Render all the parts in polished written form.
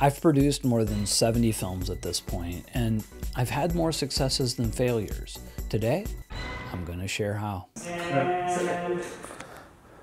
I've produced more than 70 films at this point, and I've had more successes than failures. Today, I'm gonna share how.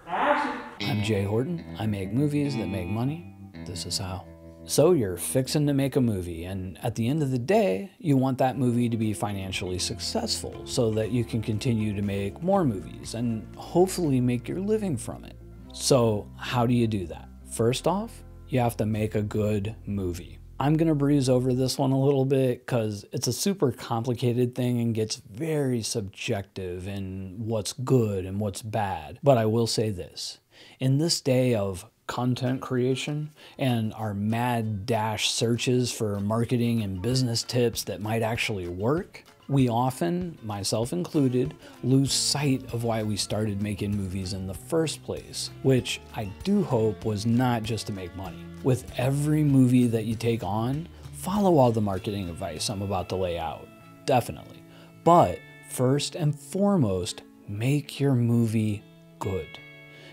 I'm Jay Horton. I make movies that make money. This is how. So you're fixing to make a movie, and at the end of the day, you want that movie to be financially successful so that you can continue to make more movies and hopefully make your living from it. So how do you do that? First off, you have to make a good movie. I'm gonna breeze over this one a little bit because it's a super complicated thing and gets very subjective in what's good and what's bad. But I will say this, in this day of content creation and our mad dash searches for marketing and business tips that might actually work, we often, myself included, lose sight of why we started making movies in the first place, which I do hope was not just to make money. With every movie that you take on, follow all the marketing advice I'm about to lay out, definitely. But first and foremost, make your movie good.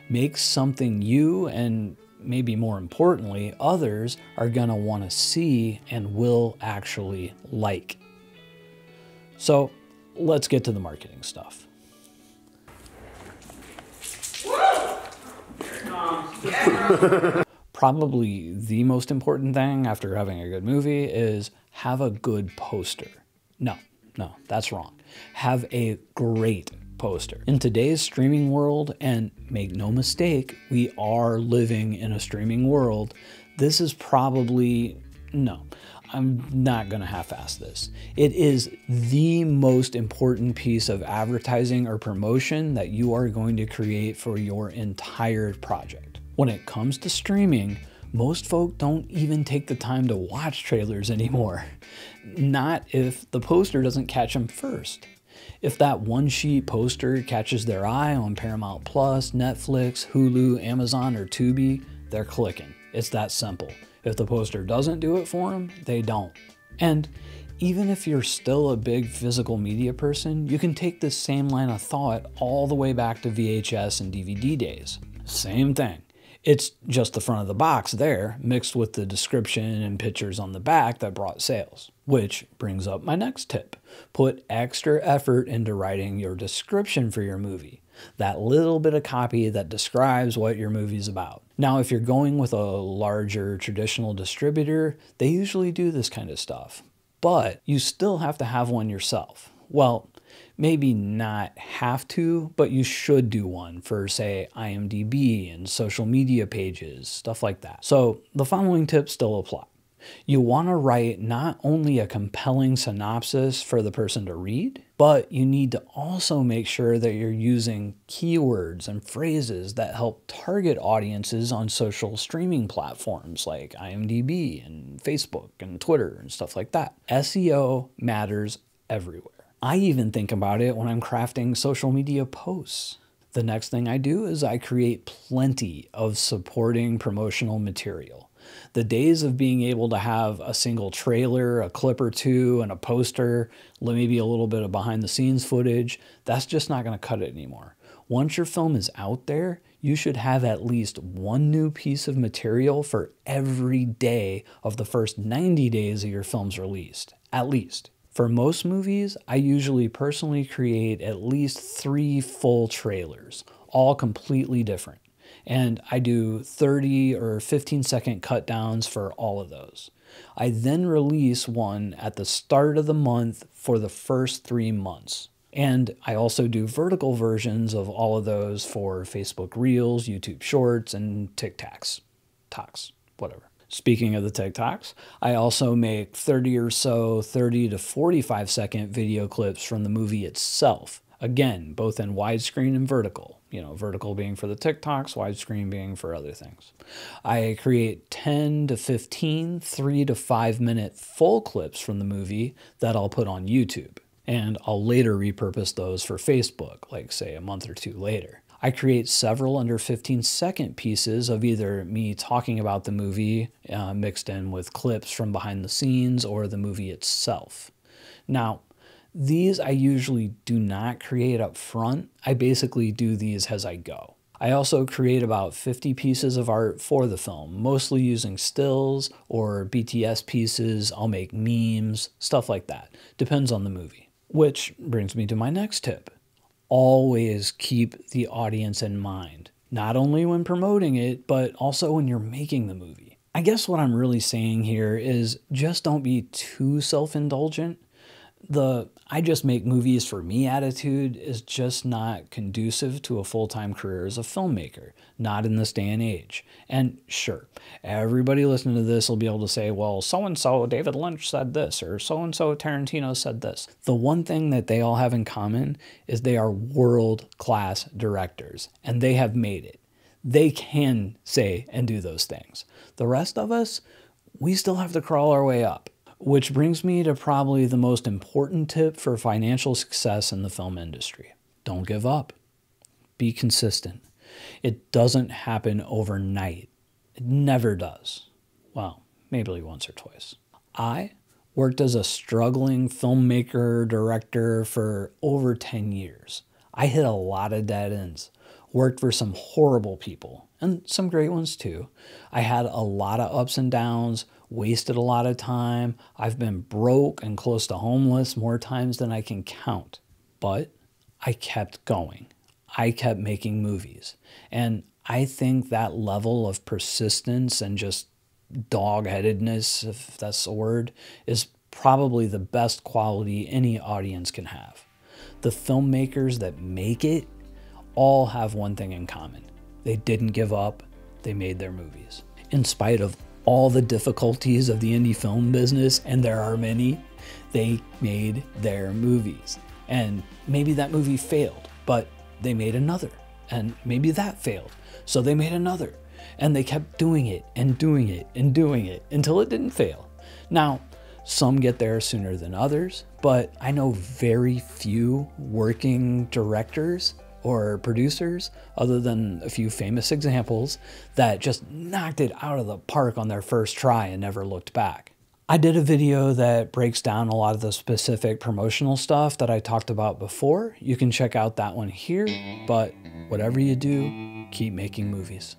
Make something you, and maybe more importantly, others are gonna wanna see and will actually like. So let's get to the marketing stuff. Probably the most important thing after having a good movie is have a good poster. No, that's wrong. Have a great poster. In today's streaming world, and make no mistake, we are living in a streaming world, this is probably, no, I'm not gonna half-ass this. It is the most important piece of advertising or promotion that you are going to create for your entire project. When it comes to streaming, most folk don't even take the time to watch trailers anymore. Not if the poster doesn't catch them first. If that one-sheet poster catches their eye on Paramount+, Netflix, Hulu, Amazon, or Tubi, they're clicking. It's that simple. If the poster doesn't do it for them, they don't. And even if you're still a big physical media person, you can take this same line of thought all the way back to VHS and DVD days. Same thing. It's just the front of the box there, mixed with the description and pictures on the back that brought sales. Which brings up my next tip. Put extra effort into writing your description for your movie. That little bit of copy that describes what your movie's about. Now, if you're going with a larger traditional distributor, they usually do this kind of stuff. But you still have to have one yourself. Well, maybe not have to, but you should do one for, say, IMDb and social media pages, stuff like that. So the following tips still apply. You want to write not only a compelling synopsis for the person to read, but you need to also make sure that you're using keywords and phrases that help target audiences on social streaming platforms like IMDb and Facebook and Twitter and stuff like that. SEO matters everywhere. I even think about it when I'm crafting social media posts. The next thing I do is I create plenty of supporting promotional material. The days of being able to have a single trailer, a clip or two, and a poster, maybe a little bit of behind the scenes footage, that's just not going to cut it anymore. Once your film is out there, you should have at least one new piece of material for every day of the first 90 days of your film's released, at least. For most movies, I usually personally create at least 3 full trailers, all completely different. And I do 30 or 15-second cut downs for all of those. I then release one at the start of the month for the first 3 months. And I also do vertical versions of all of those for Facebook Reels, YouTube Shorts, and TikToks, whatever. Speaking of the TikToks, I also make 30 or so 30 to 45-second video clips from the movie itself. Again, both in widescreen and vertical. You know, vertical being for the TikToks, widescreen being for other things. I create 10 to 15 3 to 5 minute full clips from the movie that I'll put on YouTube. And I'll later repurpose those for Facebook, like say a month or 2 later. I create several under 15-second pieces of either me talking about the movie mixed in with clips from behind the scenes or the movie itself. Now, these I usually do not create up front. I basically do these as I go. I also create about 50 pieces of art for the film, mostly using stills or BTS pieces. I'll make memes, stuff like that. Depends on the movie. Which brings me to my next tip. Always keep the audience in mind, not only when promoting it, but also when you're making the movie. I guess what I'm really saying here is just don't be too self-indulgent. The I just make movies for me attitude is just not conducive to a full-time career as a filmmaker, not in this day and age. And sure, everybody listening to this will be able to say, well, so-and-so David Lynch said this, or so-and-so Tarantino said this. The one thing that they all have in common is they are world-class directors, and they have made it. They can say and do those things. The rest of us, we still have to crawl our way up. Which brings me to probably the most important tip for financial success in the film industry. Don't give up. Be consistent. It doesn't happen overnight. It never does. Well, maybe once or twice. I worked as a struggling filmmaker, director for over 10 years. I hit a lot of dead ends. Worked for some horrible people, and some great ones too. I had a lot of ups and downs, wasted a lot of time. I've been broke and close to homeless more times than I can count. But I kept going. I kept making movies. And I think that level of persistence and just dog-headedness, if that's a word, is probably the best quality any audience can have. The filmmakers that make it all have one thing in common. They didn't give up. They made their movies. In spite of all the difficulties of the indie film business, and there are many, they made their movies. And maybe that movie failed, but they made another. And maybe that failed, so they made another. And they kept doing it and doing it and doing it until it didn't fail. Now, some get there sooner than others, but I know very few working directors or producers, other than a few famous examples, that just knocked it out of the park on their first try and never looked back. I did a video that breaks down a lot of the specific promotional stuff that I talked about before. You can check out that one here, but whatever you do, keep making movies.